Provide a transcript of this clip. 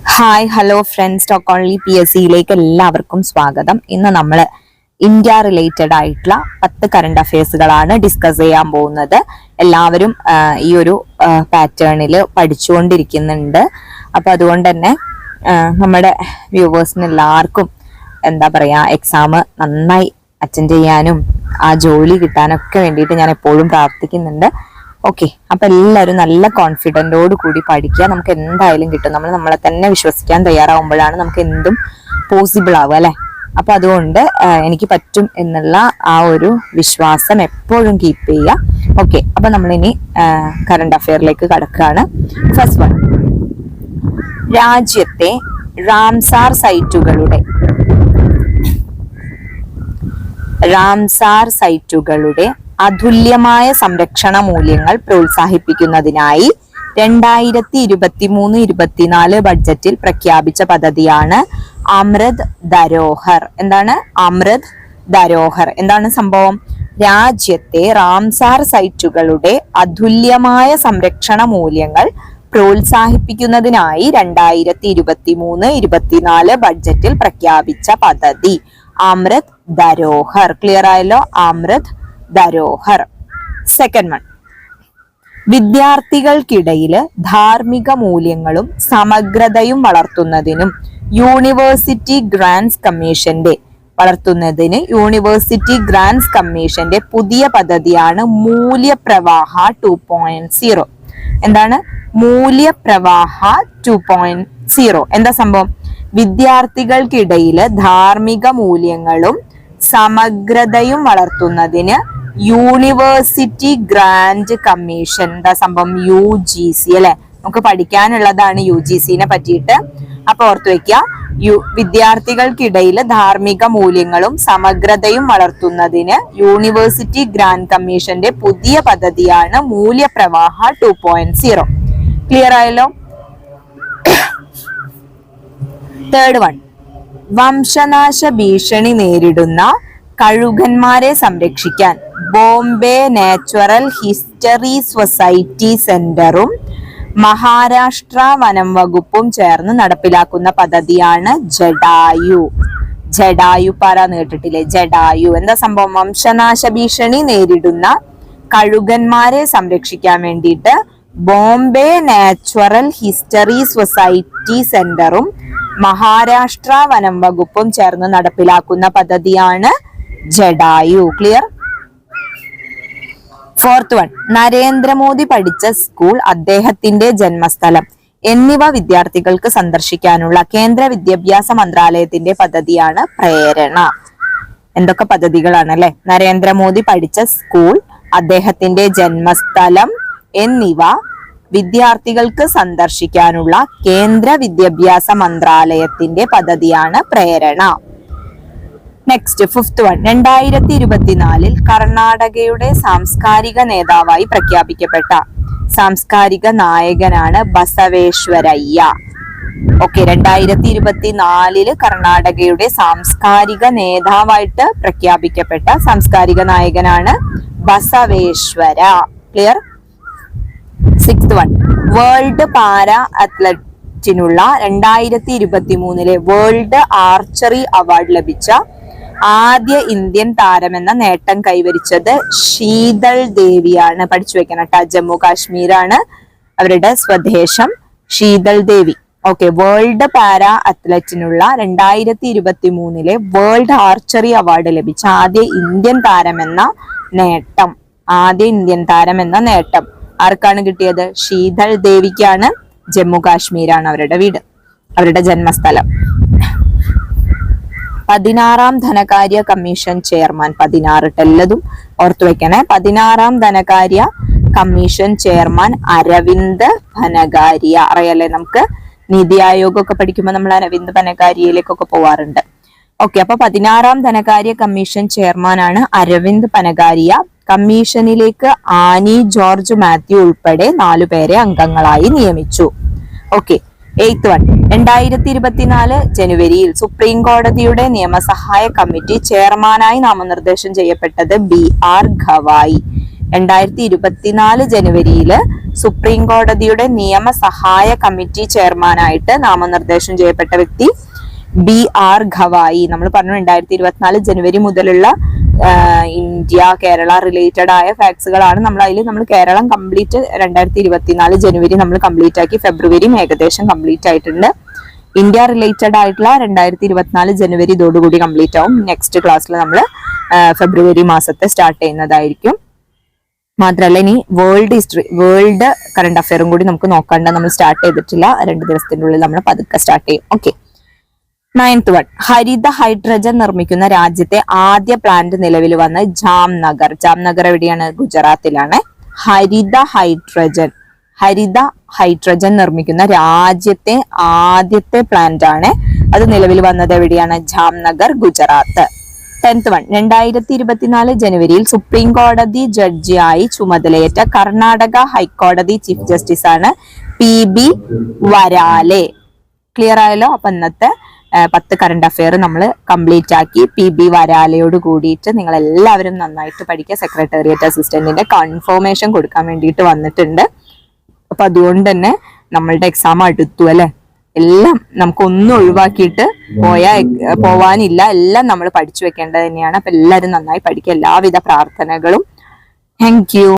Hi hello friends, talk only PSCയിലേക്ക് എല്ലാവർക്കും സ്വാഗതം. ഇന്ന് നമ്മൾ ഇന്ത്യ റിലേറ്റഡ് ആയിട്ടുള്ള 10 കറണ്ട് അഫയേഴ്സുകളാണ് ഡിസ്കസ് ചെയ്യാൻ പോകുന്നത്. എല്ലാവരും ഈ ഒരു പാറ്റേണിൽ പഠിച്ചുകൊണ്ടിരിക്കുന്നുണ്ട്. അപ്പൊ അതുകൊണ്ട് തന്നെ നമ്മുടെ വ്യൂവേഴ്സിന് എല്ലാവർക്കും എന്താ പറയാ, എക്സാം നന്നായി അറ്റൻഡ് ചെയ്യാനും ആ ജോലി കിട്ടാനൊക്കെ വേണ്ടിയിട്ട് ഞാൻ എപ്പോഴും പ്രാർത്ഥിക്കുന്നുണ്ട്. ഓക്കെ, അപ്പൊ എല്ലാവരും നല്ല കോൺഫിഡൻറ്റോട് കൂടി പഠിക്കുക. നമുക്ക് എന്തായാലും കിട്ടും. നമ്മളെ തന്നെ വിശ്വസിക്കാൻ തയ്യാറാവുമ്പോഴാണ് നമുക്ക് എന്തും പോസിബിൾ ആവുക, അല്ലെ? അപ്പൊ അതുകൊണ്ട് എനിക്ക് പറ്റും എന്നുള്ള ആ ഒരു വിശ്വാസം എപ്പോഴും കീപ്പ് ചെയ്യുക. ഓക്കെ, അപ്പൊ നമ്മളിനി കറണ്ട് അഫെയറിലേക്ക് കടക്കുകയാണ്. ഫസ്റ്റ് വൺ, രാജ്യത്തെ റാംസാർ സൈറ്റുകളുടെ അതുല്യമായ സംരക്ഷണ മൂല്യങ്ങൾ പ്രോത്സാഹിപ്പിക്കുന്നതിനായി 2023-24 ബഡ്ജറ്റിൽ പ്രഖ്യാപിച്ച പദ്ധതിയാണ് അമൃത് ധരോഹർ. എന്താണ് അമൃത് ധരോഹർ? എന്താണ് സംഭവം? രാജ്യത്തെ റാംസാർ സൈറ്റുകളുടെ അതുല്യമായ സംരക്ഷണ മൂല്യങ്ങൾ പ്രോത്സാഹിപ്പിക്കുന്നതിനായി 2023-24 ബഡ്ജറ്റിൽ പ്രഖ്യാപിച്ച പദ്ധതി അമൃത് ധരോഹർ. ക്ലിയർ ആയല്ലോ? അമൃത് ധരോഹർ. സെക്കൻഡ് വൺ, വിദ്യാർത്ഥികൾക്കിടയിൽ ധാർമ്മിക മൂല്യങ്ങളും സമഗ്രതയും വളർത്തുന്നതിന് യൂണിവേഴ്സിറ്റി ഗ്രാന്റ്സ് കമ്മീഷന്റെ പുതിയ പദ്ധതിയാണ് മൂല്യപ്രവാഹ 2.0. എന്താണ് മൂല്യപ്രവാഹ 2.0? എന്താ സംഭവം? വിദ്യാർത്ഥികൾക്കിടയിൽ ധാർമ്മിക മൂല്യങ്ങളും സമഗ്രതയും വളർത്തുന്നതിന് യൂണിവേഴ്സിറ്റി ഗ്രാന്റ് കമ്മീഷൻ, എന്താ സംഭവം? UGC, അല്ലെ? നമുക്ക് പഠിക്കാനുള്ളതാണ് UGCനെ പറ്റിയിട്ട്. അപ്പൊ ഓർത്തു വെക്കുക, വിദ്യാർത്ഥികൾക്കിടയിൽ ധാർമ്മിക മൂല്യങ്ങളും സമഗ്രതയും വളർത്തുന്നതിന് യൂണിവേഴ്സിറ്റി ഗ്രാന്റ് കമ്മീഷന്റെ പുതിയ പദ്ധതിയാണ് മൂല്യപ്രവാഹ 2.0. ക്ലിയർ ആയല്ലോ? തേർഡ് വൺ, വംശനാശ ഭീഷണി നേരിടുന്ന കഴുകന്മാരെ സംരക്ഷിക്കാൻ ബോംബെ നാച്ചുറൽ ഹിസ്റ്ററി സൊസൈറ്റി സെന്ററും മഹാരാഷ്ട്ര വനം വകുപ്പും ചേർന്ന് നടപ്പിലാക്കുന്ന പദ്ധതിയാണ് ജടായു. ജടായുപ്പാറ കേട്ടിട്ടില്ലേ? ജടായു എന്താ സംഭവം? വംശനാശ ഭീഷണി നേരിടുന്ന കഴുകന്മാരെ സംരക്ഷിക്കാൻ വേണ്ടിയിട്ട് ബോംബെ നാച്ചുറൽ ഹിസ്റ്ററി സൊസൈറ്റി സെന്ററും മഹാരാഷ്ട്ര വനം വകുപ്പും ചേർന്ന് നടപ്പിലാക്കുന്ന പദ്ധതിയാണ് Jatayu. Clear? Fourth one, Narendra Modi പഠിച്ച സ്കൂൾ, അദ്ദേഹത്തിന്റെ ജന്മസ്ഥലം എന്നിവ വിദ്യാർത്ഥികൾക്ക് സന്ദർശിക്കാനുള്ള കേന്ദ്ര വിദ്യാഭ്യാസ മന്ത്രാലയത്തിന്റെ പദ്ധതിയാണ് പ്രേരണ. എന്തൊക്കെ പദ്ധതികളാണ് അല്ലെ? നരേന്ദ്രമോദി പഠിച്ച സ്കൂൾ, അദ്ദേഹത്തിന്റെ ജന്മസ്ഥലം എന്നിവ വിദ്യാർത്ഥികൾക്ക് സന്ദർശിക്കാനുള്ള കേന്ദ്ര വിദ്യാഭ്യാസ മന്ത്രാലയത്തിന്റെ പദ്ധതിയാണ് പ്രേരണ. നെക്സ്റ്റ്, ഫിഫ്ത് വൺ, 2024 കർണാടകയുടെ സാംസ്കാരിക നേതാവായി പ്രഖ്യാപിക്കപ്പെട്ട സാംസ്കാരിക നായകനാണ് ബസവേശ്വരയ്യ. ഓക്കെ, 2024 കർണാടകയുടെ സാംസ്കാരിക നേതാവായിട്ട് പ്രഖ്യാപിക്കപ്പെട്ട സാംസ്കാരിക നായകനാണ് Basaveshwara. Clear? Sixth one, world para അത്ലറ്റിനുള്ള 2023 വേൾഡ് ആർച്ചറി അവാർഡ് ലഭിച്ച ആദ്യ ഇന്ത്യൻ താരമെന്ന നേട്ടം കൈവരിച്ചത് ശീതൾ ദേവിയാണ്. പഠിച്ചു വെക്കണം കേട്ടോ. ജമ്മു കാശ്മീരാണ് അവരുടെ സ്വദേശം. Sheetal Devi. Okay, world para അത്ലറ്റിനുള്ള 2023 വേൾഡ് ആർച്ചറി അവാർഡ് ലഭിച്ച ആദ്യ ഇന്ത്യൻ താരമെന്ന നേട്ടം ആർക്കാണ് കിട്ടിയത്? ശീതൾ ദേവിക്കാണ്. ജമ്മു കാശ്മീരാണ് അവരുടെ വീട്, അവരുടെ ജന്മസ്ഥലം. 16ാം ധനകാര്യ കമ്മീഷൻ ചെയർമാൻ, 16 എല്ലതും ഓർത്തു വെക്കണേ. 16ാം ധനകാര്യ കമ്മീഷൻ ചെയർമാൻ അരവിന്ദ് ഭനഗാരിയ. അറിയാലേ, നമുക്ക് നീതി ആയോഗ് ഒക്കെ പഠിക്കുമ്പോൾ നമ്മൾ അരവിന്ദ് ഭനഗാരിയയിലേക്കൊക്കെ പോവാറുണ്ട്. ഓക്കെ, അപ്പൊ 16ാം ധനകാര്യ കമ്മീഷൻ ചെയർമാനാണ് അരവിന്ദ് ഭനഗാരിയ. കമ്മീഷനിലേക്ക് ആനി ജോർജ് മാത്യു ഉൾപ്പെടെ 4 പേരെ അംഗങ്ങളായി നിയമിച്ചു. ഓക്കെ, 8th വൺ, 2024 ജനുവരിയിൽ സുപ്രീം കോടതിയുടെ നിയമസഹായ കമ്മിറ്റി ചെയർമാനായി നാമനിർദ്ദേശം ചെയ്യപ്പെട്ടത് BR ഗവായി. 2024 ജനുവരിയിൽ സുപ്രീം കോടതിയുടെ നിയമസഹായ കമ്മിറ്റി ചെയർമാനായിട്ട് നാമനിർദ്ദേശം ചെയ്യപ്പെട്ട വ്യക്തി BR ഗവായി. നമ്മൾ പറഞ്ഞു 2024 ജനുവരി മുതലുള്ള ഇന്ത്യ കേരള റിലേറ്റഡ് ആയ ഫാക്ട്സുകളാണ് നമ്മൾ കേരളം കംപ്ലീറ്റ് 2024 ജനുവരി നമ്മൾ കംപ്ലീറ്റ് ആക്കി. ഫെബ്രുവരിയും ഏകദേശം കംപ്ലീറ്റ് ആയിട്ടുണ്ട്. ഇന്ത്യ റിലേറ്റഡ് ആയിട്ടുള്ള 2024 ജനുവരി ഇതോടുകൂടി കംപ്ലീറ്റ് ആവും. നെക്സ്റ്റ് ക്ലാസ്സിൽ നമ്മൾ ഫെബ്രുവരി മാസത്തെ സ്റ്റാർട്ട് ചെയ്യുന്നതായിരിക്കും. മാത്രമല്ല ഇനി വേൾഡ് കറണ്ട് അഫെയറും കൂടി നമുക്ക് നോക്കാണ്ട് നമ്മൾ സ്റ്റാർട്ട് ചെയ്തിട്ടില്ല. 2 ദിവസത്തിന്റെ ഉള്ളിൽ നമ്മൾ പതുക്കെ സ്റ്റാർട്ട് ചെയ്യും. ഓക്കെ. 9th one, ഹരിത ഹൈഡ്രജൻ നിർമ്മിക്കുന്ന രാജ്യത്തെ ആദ്യ പ്ലാന്റ് നിലവിൽ വന്ന ജാംനഗർ. ജാംനഗർ എവിടെയാണ്? ഗുജറാത്തിലാണ്. ഹരിത ഹൈഡ്രജൻ നിർമ്മിക്കുന്ന രാജ്യത്തെ ആദ്യത്തെ പ്ലാന്റ് ആണ്. അത് നിലവിൽ വന്നത് എവിടെയാണ്? ജാംനഗർ, ഗുജറാത്ത്. 10th one, 2024 ജനുവരിയിൽ സുപ്രീം കോടതി ജഡ്ജിയായി ചുമതലയേറ്റ കർണാടക ഹൈക്കോടതി ചീഫ് ജസ്റ്റിസ് ആണ് PB വരാലെ. ക്ലിയർ ആയല്ലോ? അപ്പൊ ഇന്നത്തെ 10 കറണ്ട് അഫെയർ നമ്മൾ കംപ്ലീറ്റ് ആക്കി. PB വരാലയോട് കൂടിയിട്ട് നിങ്ങൾ എല്ലാവരും നന്നായിട്ട് പഠിക്കുക. സെക്രട്ടേറിയറ്റ് അസിസ്റ്റന്റിന്റെ കൺഫർമേഷൻ കൊടുക്കാൻ വേണ്ടിയിട്ട് വന്നിട്ടുണ്ട്. അപ്പൊ അതുകൊണ്ട് തന്നെ നമ്മളുടെ എക്സാം അടുത്തു അല്ലെ. എല്ലാം നമുക്കൊന്നും ഒഴിവാക്കിയിട്ട് പോവാനില്ല. എല്ലാം നമ്മൾ പഠിച്ചു വെക്കേണ്ടത് തന്നെയാണ്. അപ്പൊ എല്ലാവരും നന്നായി പഠിക്കുക. എല്ലാവിധ പ്രാർത്ഥനകളും. Thank you.